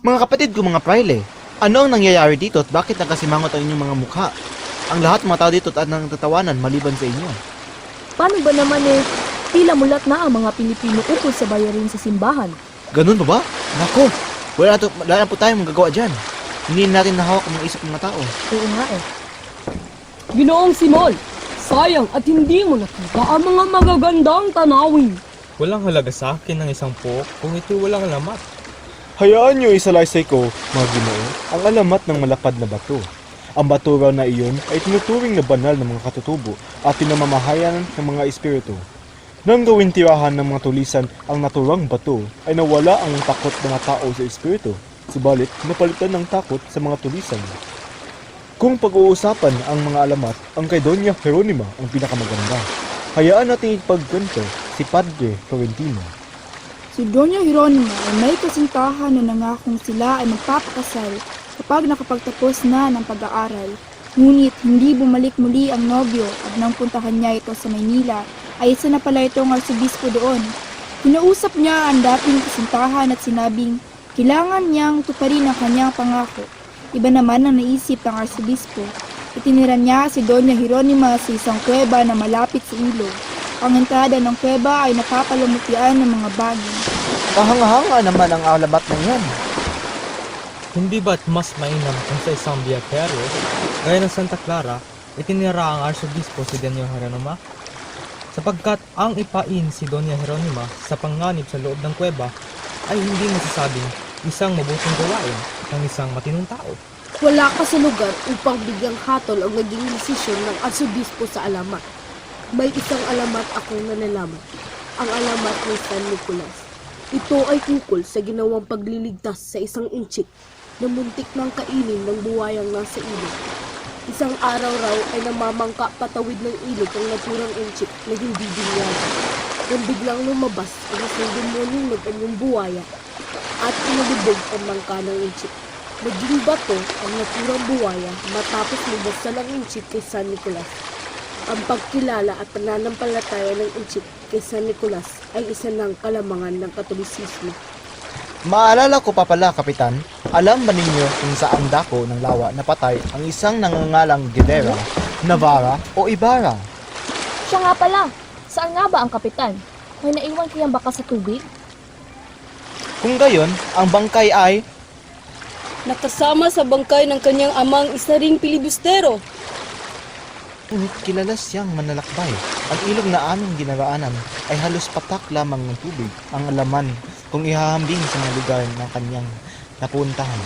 Mga kapatid ko, mga praile, ano ang nangyayari dito at bakit nakasimangot ang inyong mga mukha? Ang lahat ng mga tao dito at nangtatawanan maliban sa inyo. Paano ba naman tila mulat na ang mga Pilipino ukol sa bayarin sa simbahan? Ganun ba ba? Nako, wala na po tayong magagawa dyan. Hindi natin nahawak ang mga isip ng mga tao. Oo nga Ginoong Simol, sayang at hindi mo nakita ang mga magagandang tanawin. Walang halaga sa akin ng isang puok kung ito'y walang alamat. Hayaan niyo isalaysay ko, mga Ginoo, ang alamat ng malapad na bato. Ang bato raw na iyon ay tinuturing na banal ng mga katutubo at pinamamahayan ng mga espiritu. Nang gawin tirahan ng mga tulisan ang naturang bato, ay nawala ang takot ng mga tao sa espiritu. Subalit, napalitan ng takot sa mga tulisan. Kung pag-uusapan ang mga alamat, ang kay Doña Jeronima ang pinakamaganda. Hayaan natin ipagkwento si Padre Florentino. Si Doña Jeronima ay may kasintahan na nangakong sila ay magpapakasal kapag nakapagtapos na ng pag-aaral. Ngunit hindi bumalik muli ang nobyo at nang puntahan niya ito sa Maynila ay isa na pala itong arsobispo doon. Kinausap niya ang dating kasintahan at sinabing kailangan niyang tuparin ang kanyang pangako. Iba naman ang naisip ng arsobispo. Itinira niya si Doña Jeronima sa isang kuweba na malapit sa ilog. Ang entrada ng kuweba ay napapalamutian ng mga baging. Kahanga-hanga naman ang alamat na yan. Hindi ba't mas mainam kung sa isang biyakeryo, gaya ng Santa Clara, itinira ang Arsobispo si Doña Jeronima? Sapagkat ang ipain si Doña Jeronima sa panganib sa loob ng kuweba ay hindi masasabing isang mabuting gawain ng isang matinong tao. Wala ka sa lugar upang bigyang hatol ang naging desisyon ng arsobispo sa alamat. May isang alamat akong nalalaman, ang alamat ni San Nicolas. Ito ay tungkol sa ginawang pagliligtas sa isang inchik na muntik ng kainin ng buwayang nasa ilog. Isang araw raw ay namamangka patawid ng ilog ang naturang inchik na hindi binyag. Nang biglang lumabas ang isang demonyong nag-anyong buwaya at pinalubog ang mangka ng inchik. Naging bato ang naturang buwaya matapos lubasal ang inchik kay San Nicolas. Ang pagkilala at pananampalataya ng inchik kay San Nicolas ay isa ng kalamangan ng Katolisismo. Maalala ko pa pala, Kapitan, alam ba ninyo kung saan dako ng lawa napatay ang isang nangangalang Guevara, Navarra o Ibarra? Siya nga pala. Saan nga ba ang kapitan? May naiwan kayang baka sa tubig? Kung gayon, ang bangkay ay... Nakasama sa bangkay ng kanyang amang isa ring pilibustero. Ngunit kilala siyang manlalakbay. Ang ilog na aming ginaraanan ay halos patak lamang ng tubig ang alaman kung ihahambing sa mga lugar ng kanyang napuntahan.